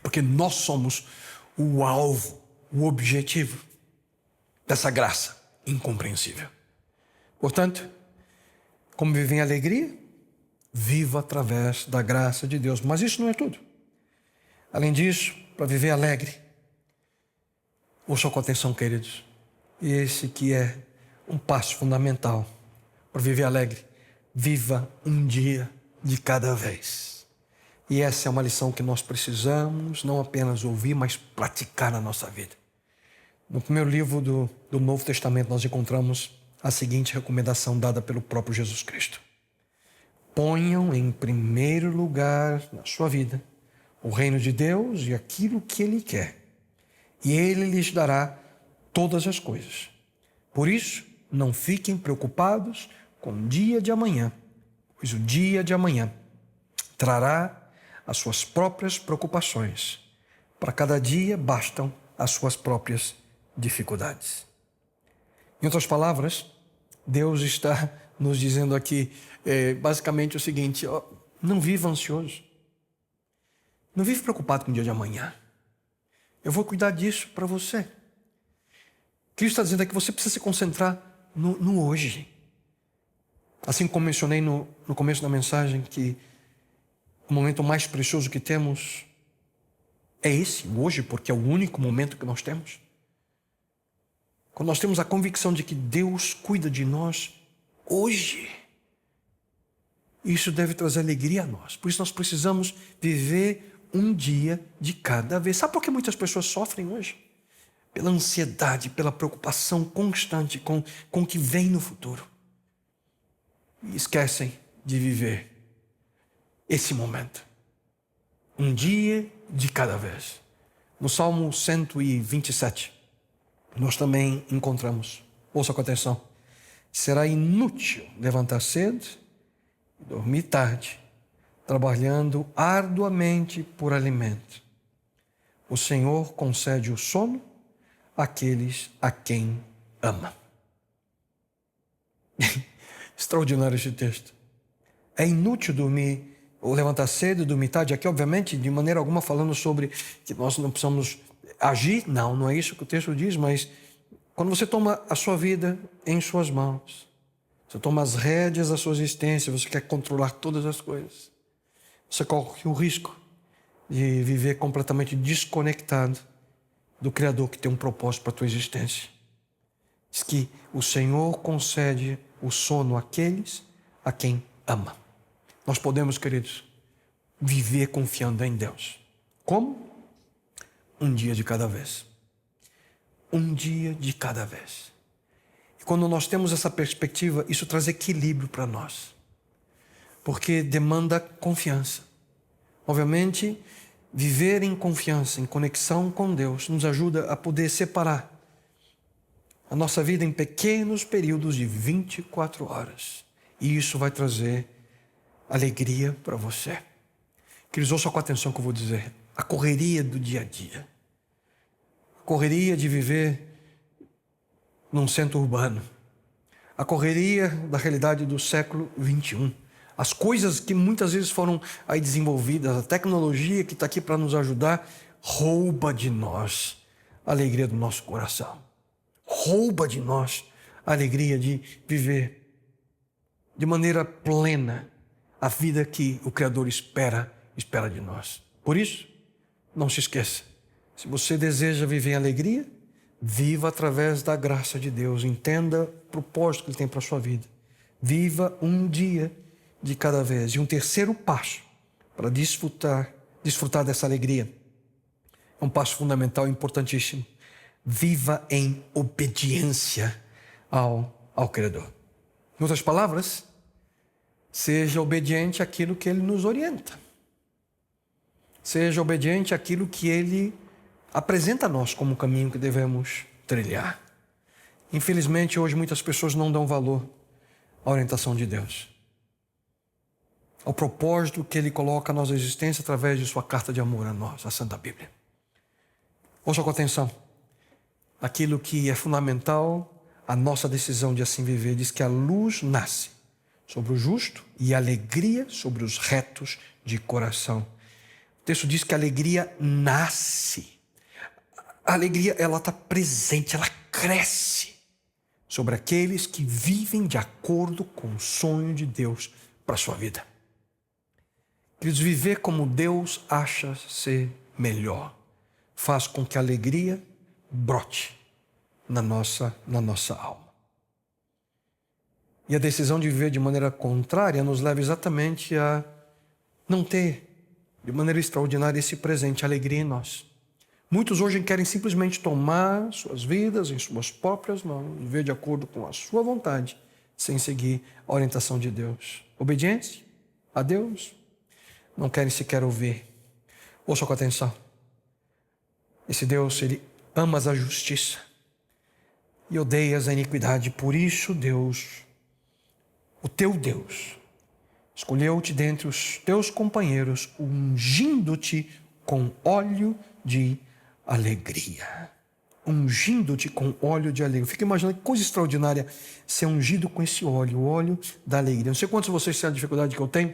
Porque nós somos o alvo, o objetivo dessa graça incompreensível. Portanto, como viver em alegria? Viva através da graça de Deus. Mas isso não é tudo. Além disso, para viver alegre, ouçam com atenção, queridos, e esse que é um passo fundamental para viver alegre: viva um dia de cada vez. E essa é uma lição que nós precisamos não apenas ouvir, mas praticar na nossa vida. No primeiro livro do Novo Testamento nós encontramos a seguinte recomendação dada pelo próprio Jesus Cristo: ponham em primeiro lugar na sua vida o reino de Deus e aquilo que Ele quer, e Ele lhes dará todas as coisas. Por isso, não fiquem preocupados com o dia de amanhã, pois o dia de amanhã trará as suas próprias preocupações. Para cada dia bastam as suas próprias dificuldades. Em outras palavras, Deus está nos dizendo aqui basicamente o seguinte: não viva ansioso, não vive preocupado com o dia de amanhã. Eu vou cuidar disso para você. Cristo está dizendo aqui que você precisa se concentrar no hoje. Assim como mencionei no começo da mensagem, que o momento mais precioso que temos é esse, hoje, porque é o único momento que nós temos. Quando nós temos a convicção de que Deus cuida de nós hoje, isso deve trazer alegria a nós. Por isso nós precisamos viver um dia de cada vez. Sabe por que muitas pessoas sofrem hoje? Pela ansiedade, pela preocupação constante com o que vem no futuro. E esquecem de viver esse momento. Um dia de cada vez. No Salmo 127, nós também encontramos, ouça com atenção: será inútil levantar cedo e dormir tarde, trabalhando arduamente por alimento. O Senhor concede o sono àqueles a quem ama. Extraordinário esse texto. É inútil dormir ou levantar cedo e dormir tarde. Aqui, obviamente, de maneira alguma falando sobre que nós não precisamos agir. Não é isso que o texto diz, mas quando você toma a sua vida em suas mãos, você toma as rédeas da sua existência, você quer controlar todas as coisas, você corre o risco de viver completamente desconectado do Criador que tem um propósito para a tua existência. Diz que o Senhor concede o sono àqueles a quem ama. Nós podemos, queridos, viver confiando em Deus. Como? Um dia de cada vez. Um dia de cada vez. E quando nós temos essa perspectiva, isso traz equilíbrio para nós. Porque demanda confiança. Obviamente, viver em confiança, em conexão com Deus, nos ajuda a poder separar a nossa vida em pequenos períodos de 24 horas. E isso vai trazer alegria para você. Queridos, ouçam com atenção o que eu vou dizer. A correria do dia a dia. A correria de viver num centro urbano. A correria da realidade do século XXI. As coisas que muitas vezes foram aí desenvolvidas, a tecnologia que está aqui para nos ajudar, rouba de nós a alegria do nosso coração. Rouba de nós a alegria de viver de maneira plena a vida que o Criador espera de nós. Por isso, não se esqueça, se você deseja viver em alegria, viva através da graça de Deus, entenda o propósito que Ele tem para a sua vida. Viva um dia de cada vez. E um terceiro passo para desfrutar dessa alegria, é um passo fundamental e importantíssimo. Viva em obediência ao Criador. Em outras palavras, seja obediente àquilo que Ele nos orienta. Seja obediente àquilo que Ele apresenta a nós como um caminho que devemos trilhar. Infelizmente, hoje muitas pessoas não dão valor à orientação de Deus, ao propósito que Ele coloca na nossa existência através de sua carta de amor a nós, a Santa Bíblia. Ouça com atenção. Aquilo que é fundamental, a nossa decisão de assim viver, diz que a luz nasce sobre o justo e a alegria sobre os retos de coração. O texto diz que a alegria nasce. A alegria, ela está presente, ela cresce sobre aqueles que vivem de acordo com o sonho de Deus para a sua vida. Queridos, viver como Deus acha ser melhor faz com que a alegria brote na nossa alma. E a decisão de viver de maneira contrária nos leva exatamente a não ter, de maneira extraordinária, esse presente, a alegria em nós. Muitos hoje querem simplesmente tomar suas vidas em suas próprias mãos, viver de acordo com a sua vontade, sem seguir a orientação de Deus. Obediência a Deus, não querem sequer ouvir. Ouça com atenção. Esse Deus, Ele ama a justiça e odeia a iniquidade. Por isso, Deus, o teu Deus, escolheu-te dentre os teus companheiros, ungindo-te com óleo de alegria. Ungindo-te com óleo de alegria. Fica imaginando que coisa extraordinária ser ungido com esse óleo, o óleo da alegria. Não sei quantos de vocês têm a dificuldade que eu tenho.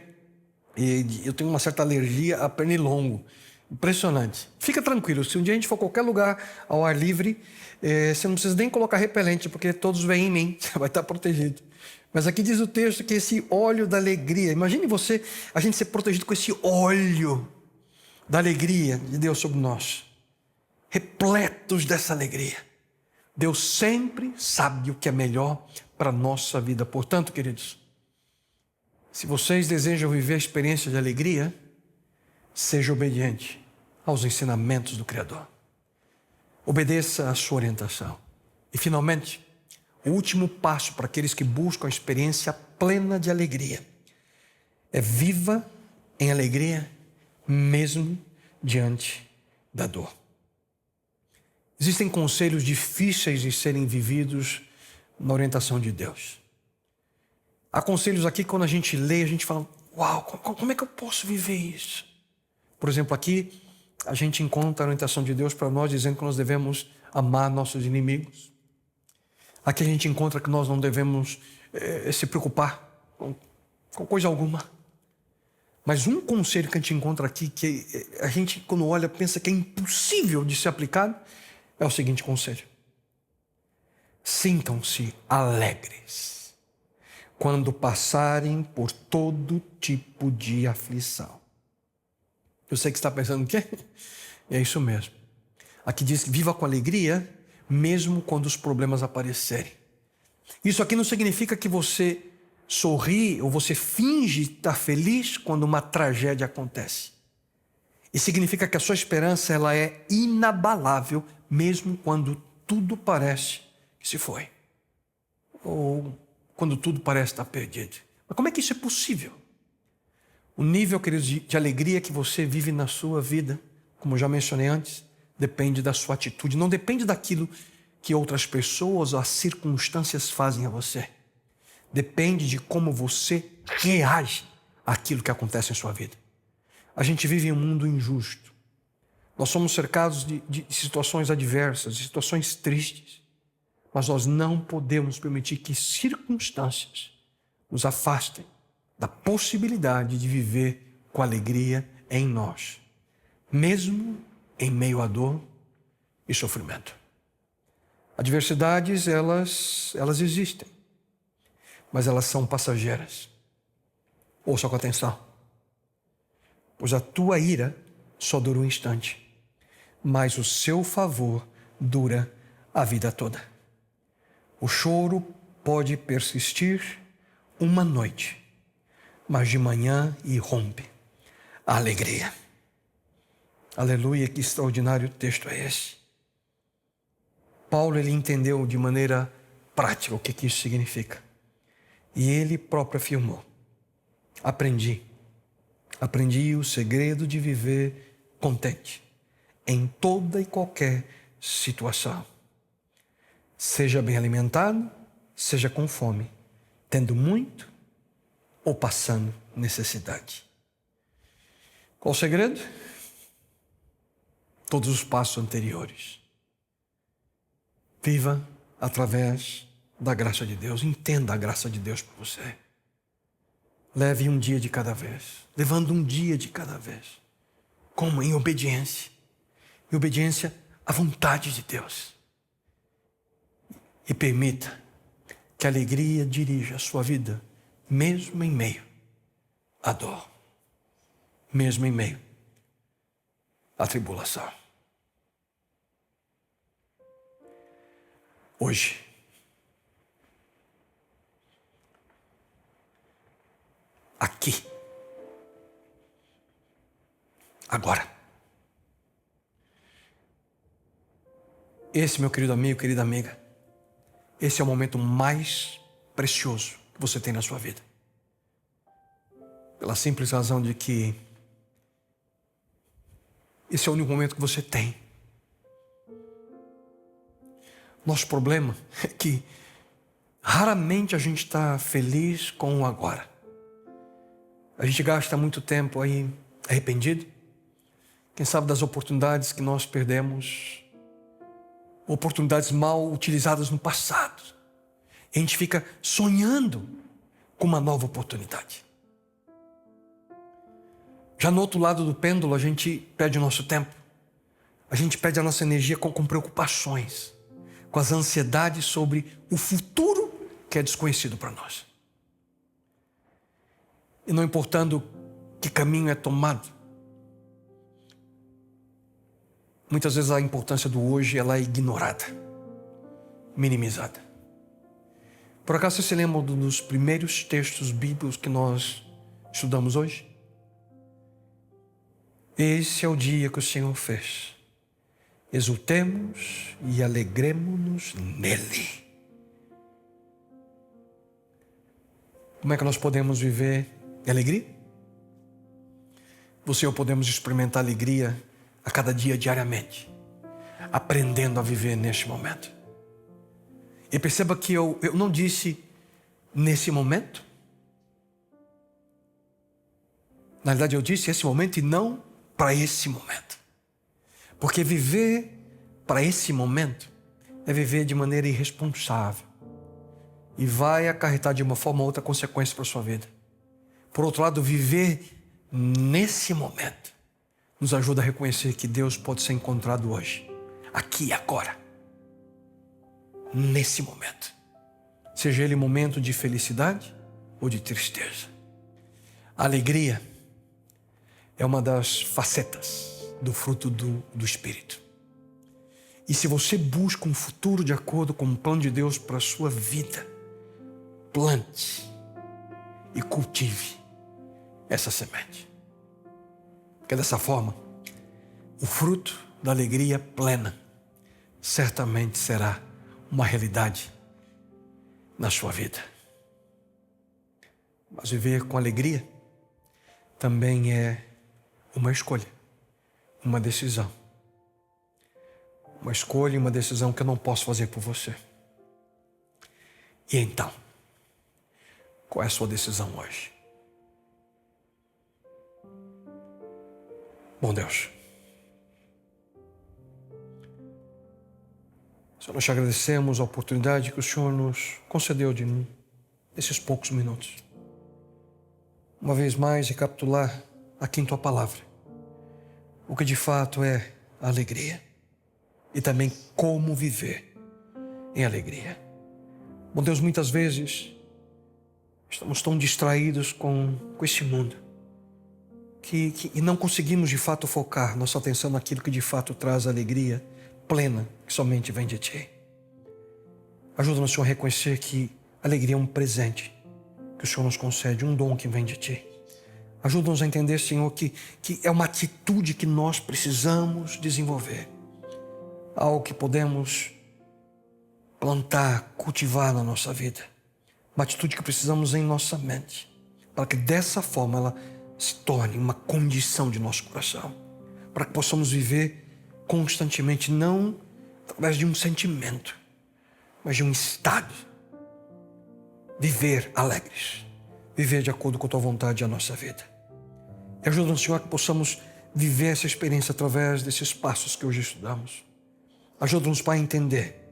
E eu tenho uma certa alergia a pernilongo. Impressionante. Fica tranquilo, se um dia a gente for a qualquer lugar ao ar livre, você não precisa nem colocar repelente, porque todos vêm em mim, você vai estar protegido. Mas aqui diz o texto que esse óleo da alegria, imagine você, a gente ser protegido com esse óleo da alegria de Deus sobre nós, repletos dessa alegria. Deus sempre sabe o que é melhor para a nossa vida. Portanto, queridos, se vocês desejam viver a experiência de alegria, seja obediente aos ensinamentos do Criador. Obedeça à sua orientação. E, finalmente, o último passo para aqueles que buscam a experiência plena de alegria é viva em alegria mesmo diante da dor. Existem conselhos difíceis de serem vividos na orientação de Deus. Há conselhos aqui que quando a gente lê, a gente fala, uau, como é que eu posso viver isso? Por exemplo, aqui a gente encontra a orientação de Deus para nós dizendo que nós devemos amar nossos inimigos. Aqui a gente encontra que nós não devemos se preocupar com coisa alguma. Mas um conselho que a gente encontra aqui, que a gente quando olha pensa que é impossível de ser aplicado, é o seguinte conselho. Sintam-se alegres quando passarem por todo tipo de aflição. Eu sei que você está pensando o quê? É isso mesmo. Aqui diz que viva com alegria, mesmo quando os problemas aparecerem. Isso aqui não significa que você sorri ou você finge estar feliz quando uma tragédia acontece. Isso significa que a sua esperança ela é inabalável, mesmo quando tudo parece que se foi. Ou quando tudo parece estar perdido. Mas como é que isso é possível? O nível, queridos, de alegria que você vive na sua vida, como eu já mencionei antes, depende da sua atitude. Não depende daquilo que outras pessoas ou as circunstâncias fazem a você. Depende de como você reage àquilo que acontece em sua vida. A gente vive em um mundo injusto. Nós somos cercados de situações adversas, de situações tristes. Mas nós não podemos permitir que circunstâncias nos afastem da possibilidade de viver com alegria em nós, mesmo em meio à dor e sofrimento. Adversidades, elas existem, mas elas são passageiras. Ouça com atenção, pois a tua ira só dura um instante, mas o seu favor dura a vida toda. O choro pode persistir uma noite, mas de manhã irrompe a alegria. Aleluia, que extraordinário texto é esse. Paulo, ele entendeu de maneira prática o que isso significa. E ele próprio afirmou: aprendi o segredo de viver contente em toda e qualquer situação. Seja bem alimentado, seja com fome, tendo muito ou passando necessidade. Qual o segredo? Todos os passos anteriores. Viva através da graça de Deus. Entenda a graça de Deus para você. Leve um dia de cada vez. Levando um dia de cada vez. Como? Em obediência. Em obediência à vontade de Deus. E permita que a alegria dirija a sua vida, mesmo em meio à dor. Mesmo em meio à tribulação. Hoje, aqui, agora. Esse, meu querido amigo, querida amiga, esse é o momento mais precioso que você tem na sua vida. Pela simples razão de que esse é o único momento que você tem. Nosso problema é que raramente a gente está feliz com o agora. A gente gasta muito tempo aí arrependido. Quem sabe das oportunidades que nós perdemos, oportunidades mal utilizadas no passado. A gente fica sonhando com uma nova oportunidade. Já no outro lado do pêndulo, a gente perde o nosso tempo. A gente perde a nossa energia com preocupações, com as ansiedades sobre o futuro que é desconhecido para nós. E não importando que caminho é tomado, muitas vezes a importância do hoje ela é ignorada, minimizada. Por acaso você se lembra dos primeiros textos bíblicos que nós estudamos hoje? Esse é o dia que o Senhor fez. Exultemos e alegremos-nos nele. Como é que nós podemos viver em alegria? Você e eu podemos experimentar alegria a cada dia, diariamente, aprendendo a viver neste momento. E perceba que eu não disse nesse momento. Na verdade, eu disse esse momento e não para esse momento. Porque viver para esse momento é viver de maneira irresponsável. E vai acarretar de uma forma ou outra consequência para a sua vida. Por outro lado, viver nesse momento nos ajuda a reconhecer que Deus pode ser encontrado hoje, aqui e agora, nesse momento. Seja ele momento de felicidade ou de tristeza. A alegria é uma das facetas do fruto do Espírito. E se você busca um futuro de acordo com o plano de Deus para a sua vida, plante e cultive essa semente. Porque dessa forma, o fruto da alegria plena certamente será uma realidade na sua vida. Mas viver com alegria também é uma escolha, uma decisão. Uma escolha e uma decisão que eu não posso fazer por você. E então, qual é a sua decisão hoje? Bom Deus, Senhor, nós te agradecemos a oportunidade que o Senhor nos concedeu nesses poucos minutos. Uma vez mais, recapitular aqui em Tua Palavra o que de fato é a alegria e também como viver em alegria. Bom Deus, muitas vezes estamos tão distraídos com esse mundo e não conseguimos de fato focar nossa atenção naquilo que de fato traz alegria plena, que somente vem de Ti. Ajuda-nos, Senhor, a reconhecer que a alegria é um presente que o Senhor nos concede, um dom que vem de Ti. Ajuda-nos a entender, Senhor, que é uma atitude que nós precisamos desenvolver. Algo que podemos plantar, cultivar na nossa vida. Uma atitude que precisamos em nossa mente, para que dessa forma ela se torne uma condição de nosso coração. Para que possamos viver constantemente, não através de um sentimento, mas de um estado. Viver alegres. Viver de acordo com a Tua vontade e a nossa vida. E ajuda-nos, Senhor, que possamos viver essa experiência através desses passos que hoje estudamos. Ajuda-nos, Pai, a entender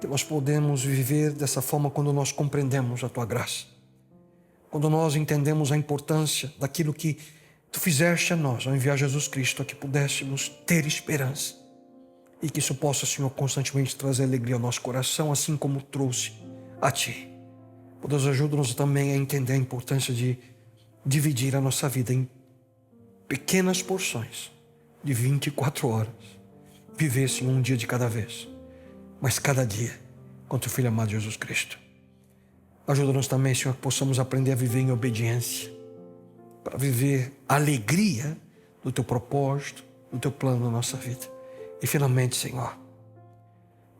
que nós podemos viver dessa forma quando nós compreendemos a Tua graça. Quando nós entendemos a importância daquilo que Tu fizeste a nós, ao enviar Jesus Cristo, a que pudéssemos ter esperança. E que isso possa, Senhor, constantemente trazer alegria ao nosso coração, assim como trouxe a Ti. Ó Deus, ajuda-nos também a entender a importância de dividir a nossa vida em pequenas porções de 24 horas. Viver, Senhor, um dia de cada vez, mas cada dia com Teu Filho amado Jesus Cristo. Ajuda-nos também, Senhor, que possamos aprender a viver em obediência, para viver a alegria do Teu propósito, do Teu plano na nossa vida. E finalmente, Senhor,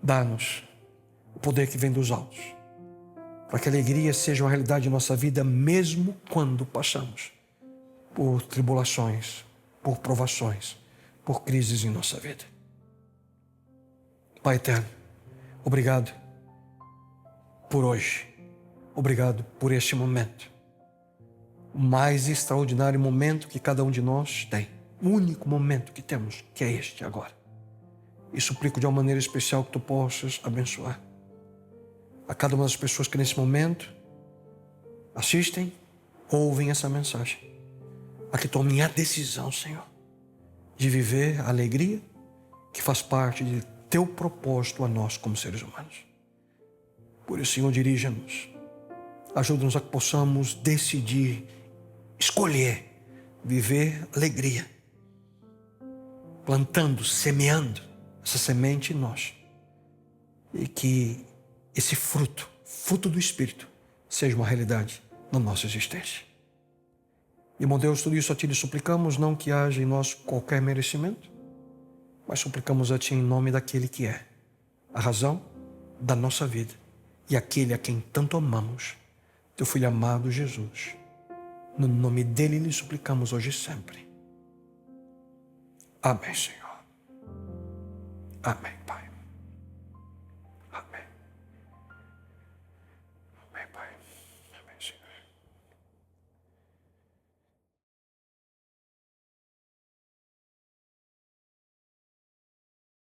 dá-nos o poder que vem dos altos, para que a alegria seja uma realidade em nossa vida, mesmo quando passamos por tribulações, por provações, por crises em nossa vida. Pai eterno, obrigado por hoje. Obrigado por este momento. O mais extraordinário momento que cada um de nós tem. O único momento que temos, que é este agora. E suplico de uma maneira especial que Tu possas abençoar a cada uma das pessoas que nesse momento assistem, ouvem essa mensagem. A que tomem a decisão, Senhor, de viver a alegria que faz parte de Teu propósito a nós como seres humanos. Por isso, Senhor, dirija-nos. Ajuda-nos a que possamos decidir, escolher, viver alegria, plantando, semeando essa semente em nós. E que esse fruto do Espírito, seja uma realidade na nossa existência. E, meu Deus, tudo isso a Ti lhe suplicamos, não que haja em nós qualquer merecimento, mas suplicamos a Ti em nome daquele que é a razão da nossa vida e aquele a quem tanto amamos, Teu Filho amado Jesus. No nome dEle lhe suplicamos hoje e sempre. Amém, Senhor. Amém.